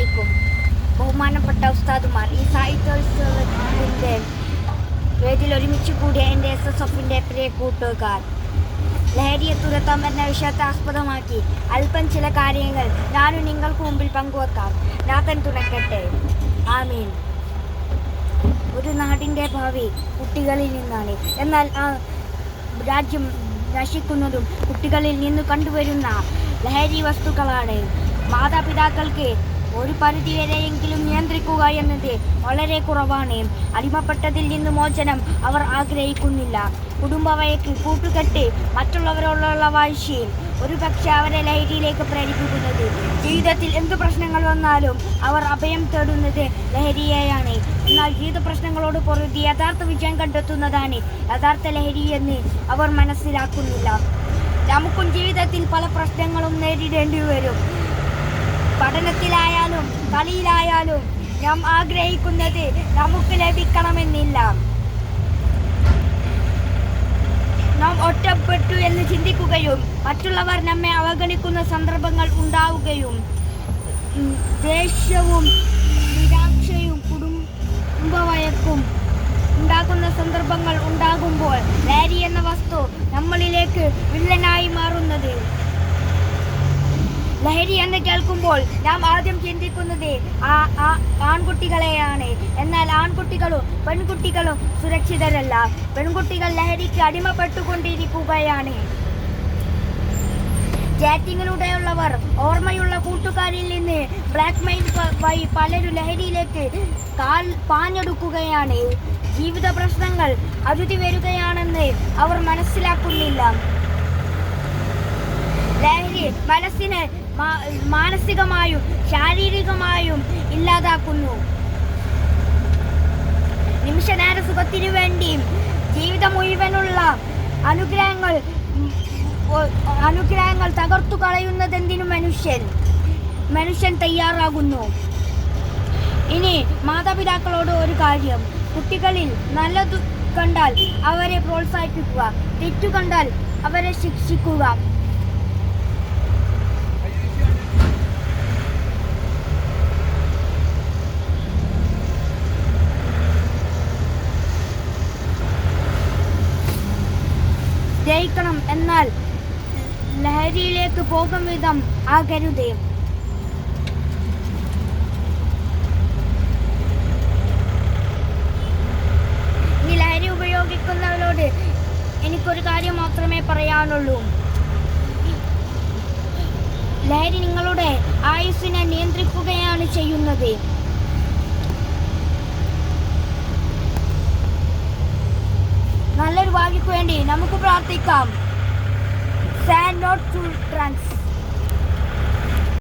അലൈക്കും. ബഹുമാനപ്പെട്ട ഉസ്താദുമാർ, ഈ സാഹിത്യോത്സവത്തിൻ്റെ വേദിയിൽ ഒരുമിച്ച് കൂടിയ എൻ്റെ SSFൻ്റെ പ്രിയ കൂട്ടുകാർ, ലഹരിയെ തുരത്താം എന്ന വിഷയത്തെ ആസ്പദമാക്കി അല്പം ചില കാര്യങ്ങൾ ഞാനും നിങ്ങൾക്ക് മുമ്പിൽ പങ്കുവെക്കാം. നാഥൻ തുണക്കട്ടെ. ആമീൻ. ഒരു നാടിൻ്റെ ഭാവി കുട്ടികളിൽ നിന്നാണ്. എന്നാൽ ആ രാജ്യം നശിക്കുന്നതും കുട്ടികളിൽ നിന്ന് കണ്ടുവരുന്ന ലഹരി വസ്തുക്കളാണ്. മാതാപിതാക്കൾക്ക് ഒരു പരിധിവരെയെങ്കിലും നിയന്ത്രിക്കുക എന്നത് വളരെ കുറവാണ്. അടിമപ്പെട്ടതിൽ നിന്ന് മോചനം അവർ ആഗ്രഹിക്കുന്നില്ല. കുടുംബവഴക്ക്, കൂട്ടുകെട്ട്, മറ്റുള്ളവരോടുള്ള വാശി ഒരുപക്ഷെ അവരെ ലഹരിയിലേക്ക് പ്രേരിപ്പിക്കുന്നത്. ജീവിതത്തിൽ എന്ത് പ്രശ്നങ്ങൾ വന്നാലും അവർ അഭയം തേടുന്നത് ലഹരിയെയാണ്. എന്നാൽ ജീവിത പ്രശ്നങ്ങളോട് പൊരുതി യഥാർത്ഥ വിജയം കണ്ടെത്തുന്നതാണ് യഥാർത്ഥ ലഹരി എന്ന് അവർ മനസ്സിലാക്കുന്നില്ല. നമുക്കും ജീവിതത്തിൽ പല പ്രശ്നങ്ങളും നേരിടേണ്ടി വരും. പഠനത്തിലായാലും കളിയിലായാലും നാം ആഗ്രഹിക്കുന്നത് നമുക്ക് ലഭിക്കണമെന്നില്ല. നാം ഒറ്റപ്പെട്ടു എന്ന് ചിന്തിക്കുകയും മറ്റുള്ളവർ നമ്മെ അവഗണിക്കുന്ന സന്ദർഭങ്ങൾ ഉണ്ടാവുകയും ദേഷ്യവും നിരാശയും കുടുംബവഴക്കും ഉണ്ടാകുന്ന സന്ദർഭങ്ങൾ ഉണ്ടാകുമ്പോൾ ലഹരി എന്ന വസ്തു നമ്മളിലേക്ക് വില്ലനായി മാറുന്നത്. ലഹരി എന്ന് കേൾക്കുമ്പോൾ നാം ആദ്യം ചിന്തിക്കുന്നത് ആൺകുട്ടികളെയാണ്. എന്നാൽ ആൺകുട്ടികളും പെൺകുട്ടികളും സുരക്ഷിതരല്ല. പെൺകുട്ടികൾ ലഹരിക്ക് അടിമപ്പെട്ടുകൊണ്ടിരിക്കുകയാണ്. ചാറ്റിങ്ങിലൂടെയുള്ളവർ ഓർമ്മയുള്ള കൂട്ടുകാരിൽ നിന്ന് ബ്ലാക്ക്മെയിൽ വഴി പലരും ലഹരിയിലേക്ക് പാഞ്ഞെടുക്കുകയാണ്. ജീവിത പ്രശ്നങ്ങൾ അരുതി വരികയാണെന്ന് അവർ മനസ്സിലാക്കുന്നില്ല. ലഹരി മനസ്സിനെ മാനസികമായും ശാരീരികമായും ഇല്ലാതാക്കുന്നു. നിമിഷനേര സുഖത്തിനു വേണ്ടിയും ജീവിതം മുഴുവനുള്ള അനുഗ്രഹങ്ങൾ തകർത്തു കളയുന്നതെന്തിനു മനുഷ്യൻ തയ്യാറാകുന്നു. ഇനി മാതാപിതാക്കളോട് ഒരു കാര്യം: കുട്ടികളിൽ നല്ലതു കണ്ടാൽ അവരെ പ്രോത്സാഹിപ്പിക്കുക, തെറ്റു കണ്ടാൽ അവരെ ശിക്ഷിക്കുക. ജയിക്കണം, എന്നാൽ ലഹരിയിലേക്ക് പോകും വിധം ആകരുത്. ഈ ലഹരി ഉപയോഗിക്കുന്നവരോട് എനിക്കൊരു കാര്യം മാത്രമേ പറയാനുള്ളൂ: ലഹരി നിങ്ങളുടെ ആയുസ്സിനെ നിയന്ത്രിക്കുകയാണ് ചെയ്യുന്നത്. നല്ലൊരു ഭാവിക്ക് വേണ്ടി നമുക്ക് പ്രാർത്ഥിക്കാം. Say no to drugs.